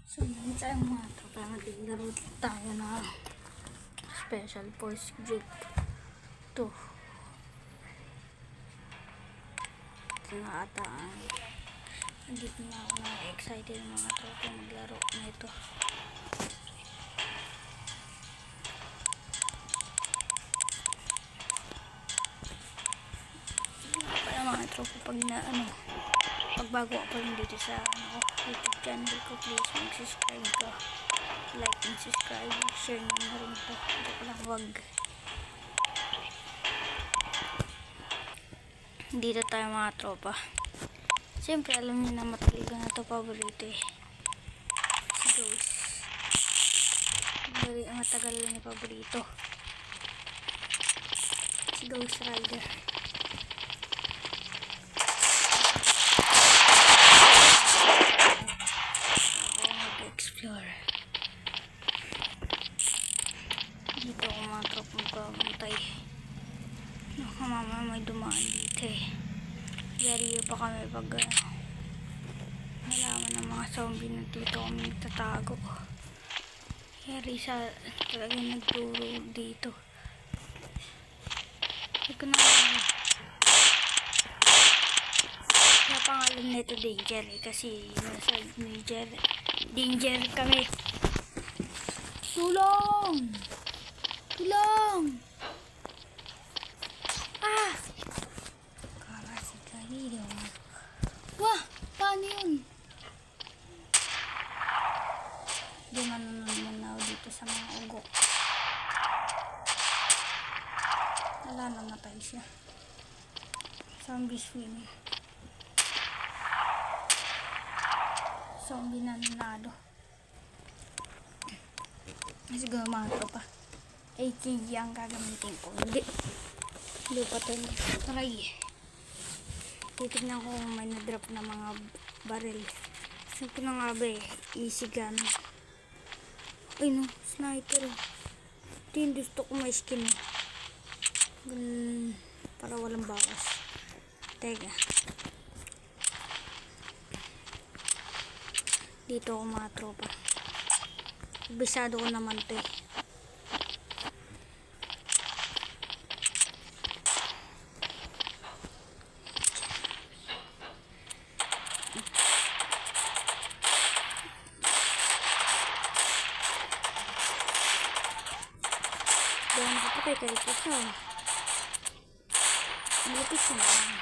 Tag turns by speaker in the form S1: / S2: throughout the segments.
S1: So, meron tayong mga tropa na naglaro tayo na Special Force Group 2. Ito na ata ang nandito na ako na excited mga tropa maglaro na ito. Para mga tropa pag na pag bago ako pa rin dito sa YouTube channel ko, please mag-subscribe ka, like and subscribe, share nyo na rin ito. Hindi ko lang wag. Dito tayo mga tropa. Siyempre alam niyo na mataliga na ito, paborito eh. Si Ghost. Matagal na paborito. Si Ghost Rider. Explore. Dito ako mga tropa magpapantay. Nakamama may dumaan dito eh. Yari pa kami pag nalaman ng mga zombie na dito kami nagtatago. Yari sa talagang nagturo dito. Hindi ko na kaya pangalan nito Danger eh, kasi nasa Danger kami. Tulong! Tulong! Ah! Kala si Karido. Wah! Paano yun? Di manunod dito sa mga ugo. Wala, namatay siya. Zombie swing. Zombie na nanalo. Siguro mga tropa. AKG ang gagamitin ko. Hindi pa ito. Try. Titignan ko kung may na-drop na mga baril. Saan ko na nga ba eh? Easy gun. Ay no, sniper. Ito yung gusto ko may skin eh. Para walang bawas. Teka. Dito ako mga tropa. Bisado ko naman ito eh. Dahil nakapatay kayo ito siya. Malapit siya naman.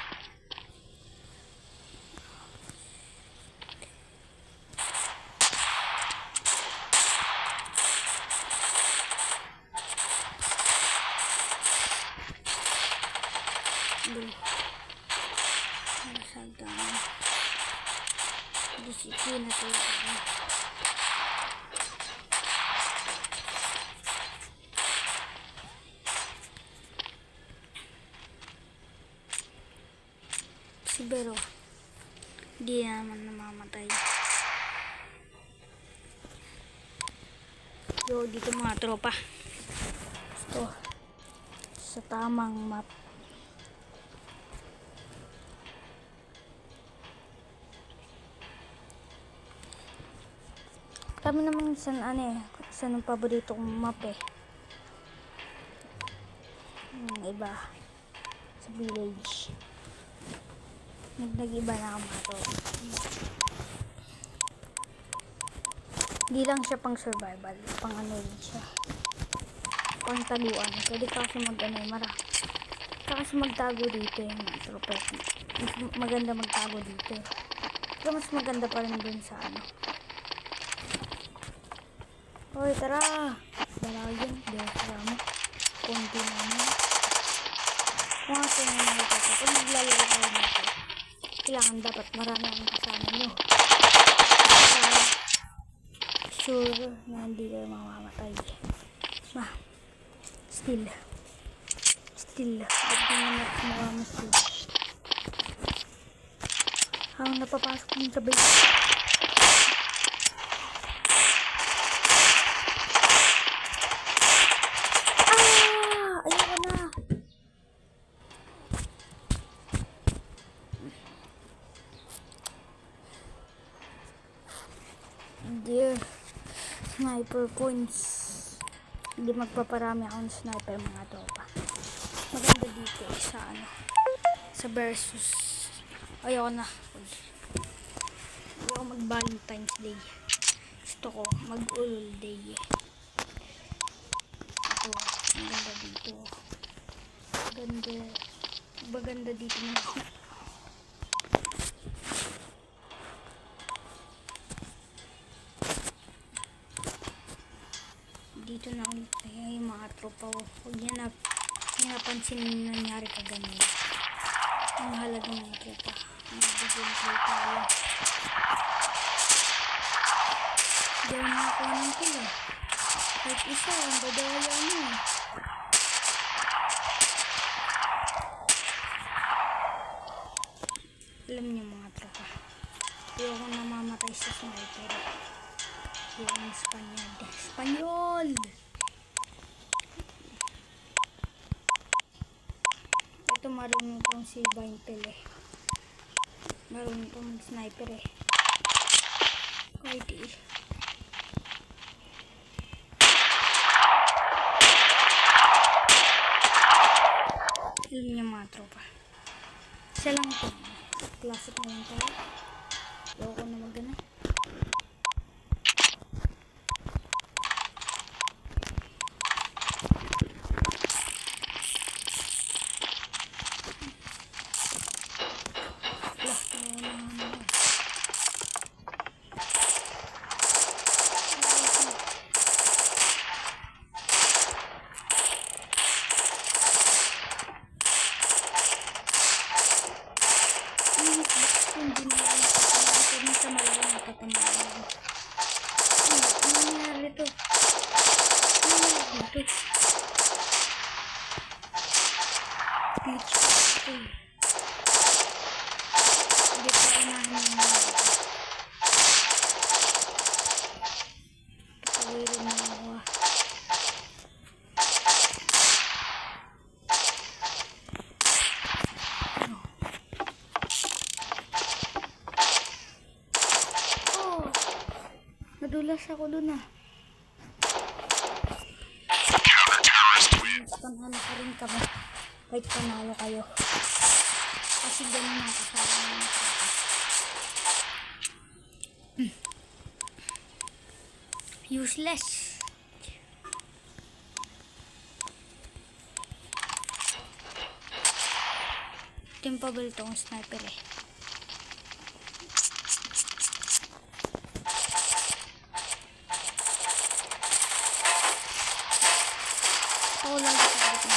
S1: Masagang disiplina talaga. Siguro di naman namamatay. So dito mga tropa, ito sa tamang map. Kami naman sa ang paborito kong map eh. Iba sa village. Nag-iba na mga to. Hindi lang siya pang survival, pang rin siya. Pang taguan. Pwede kasi kasi magtago dito yung mga tropa. Maganda magtago dito. Pero mas maganda pa rin dun sa Hoy, tara! Balagyan. Tara mo. Konti naman. Kung ito na naman ito. Kung maglalaro kayo nito, kailangan dapat marami ang kasama nyo. Sure na hindi kayo mamamatay. Still. Ba't naman mamamatay? Habang napapasok yung sabay. Ayoko na. Dear sniper points. Hindi magpaparami ako ng sniper mga tropa. Maganda dito sa ano, sa versus. Ayoko na. Ayoko mag Valentine's Day. Gusto ko mag-ulul day. Ito, maganda dito. Maganda dito na. Dito na ulit yung mga tropa. Huwag niya na napansin yung nangyari kaganin. Ang mahalaga mga tropa. Magbigyan play tayo. Diyan na ako ng kilo. Kahit isa, ang badaya mo. Alam niyo mga tropa. Ayoko namamatay sa sniper. Yung Espanyol! Ito marunong tong si Vaintel eh. Marunong tong mag-sniper eh. Kahit eh. Alam niyo mga tropa. Isa lang ito. Classic na lang tayo. Ayoko na magana. Nadulas ako dun ah. Panalo ka rin kami. Kahit panalo kayo. Kasi ganun ang kasama ng useless. Timpabal tong sniper eh. Ako lang sa natin.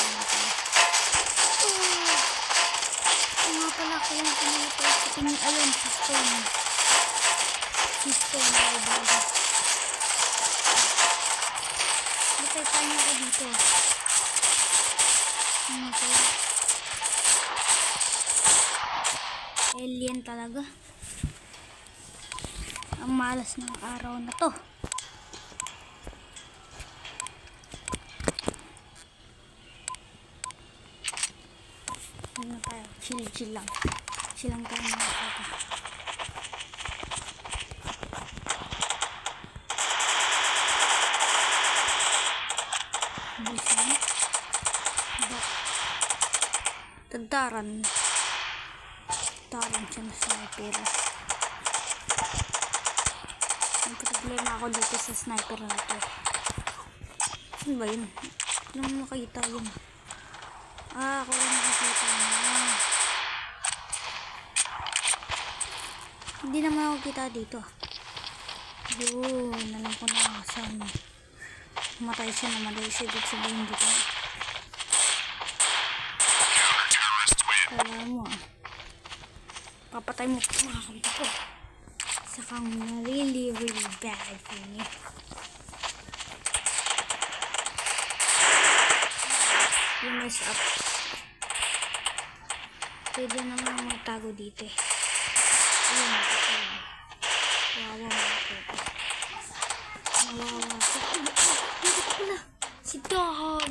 S1: Nga pala ko yung pinilipay sa tingin. Ayun, si Stone. Si Stone ay bago. Batay tayo ako dito. Nga pala. Alien talaga. Ang malas ng araw na to. Ano tayo? Chill lang. Chill lang tayo mga kata. Busan. Tadaran. Tadaran siya na sniper. Ang problema ako dito sa sniper na ito. Ano ba yun? Ano makita yun? Ako lang nakikita na. Hindi naman ako kita dito. Yun, alam ko na saan. Matay siya na madali siya dito sabihin dito. Kala mo ah. Papatay mo mga kampi ko. Sakang really bad for me. You mess up. Pwede naman magtago dito eh. Ayun, wawa mga kopo. Wawa ko. Dito pala. Si Dog.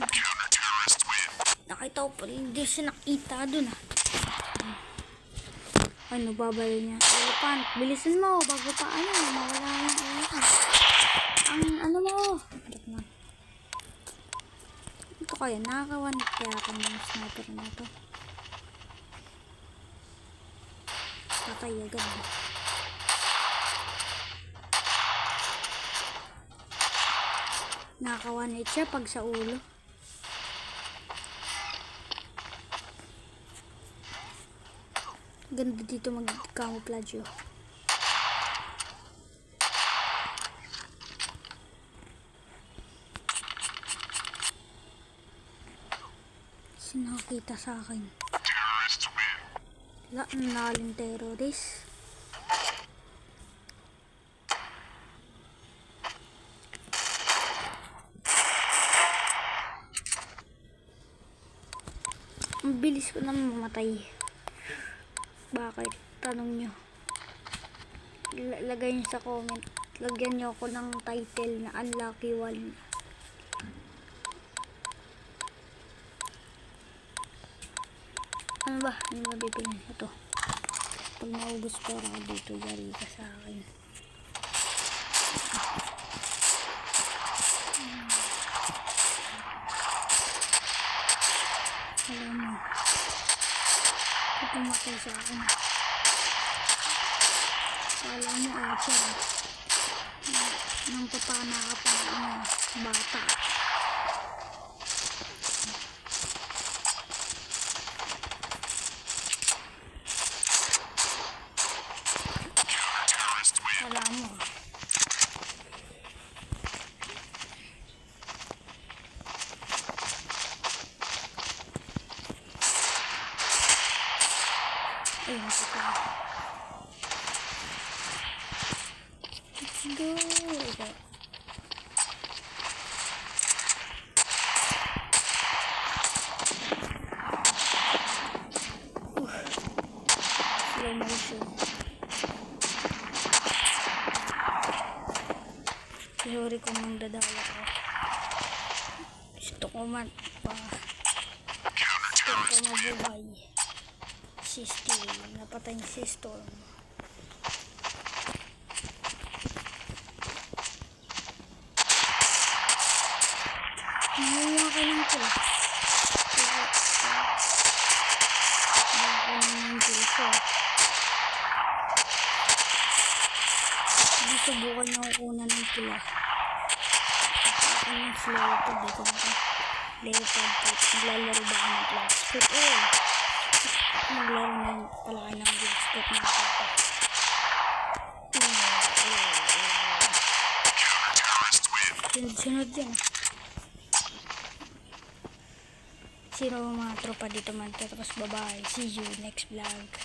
S1: Nakita ko pala. Hindi siya nakita dun ah. Ay, nagbabalo niya. Elephant, bilisan mo. Bago pa ano. Mawala yung elephant. kaya? Nakakawanit kaya ako ng sniper na to. Patay agad. Nakakawanit siya pag sa ulo. Ganda dito mag-camouflage oh. Sinakita sa akin. Naling terrorist. Ang bilis ko naman mamatay. Bakit? Tanong nyo. Lagay nyo sa comment. Lagyan nyo ako ng title na Unlucky One. Ano ba? Ano ba bibigyan? Ito. Pag naubos pera ko dito, yari ka sa akin. Alam mo. Pumatay sa akin. Alam mo, Archer. Nang papana ka pa ng bata. Alam mo. Ayun, ito. Let's go. Ito. Slow motion. Sorry kung nang dadaya ko. Gusto ko man pa. Gusto ko mabuhay. Si Storm. Napatay si Storm. Nahiya ka lang ko. Nahiya ng kill ko. Hindi subukan niya kukunan ng pula. Ako yung slow ito. Di ko naka leopard po. Naglalaro ba ako ng plastic? Oh! Naglaro na pala ka ng plastic na ito. Sunod yan. Sino mga tropa dito man. Tapos bye-bye. See you next vlog.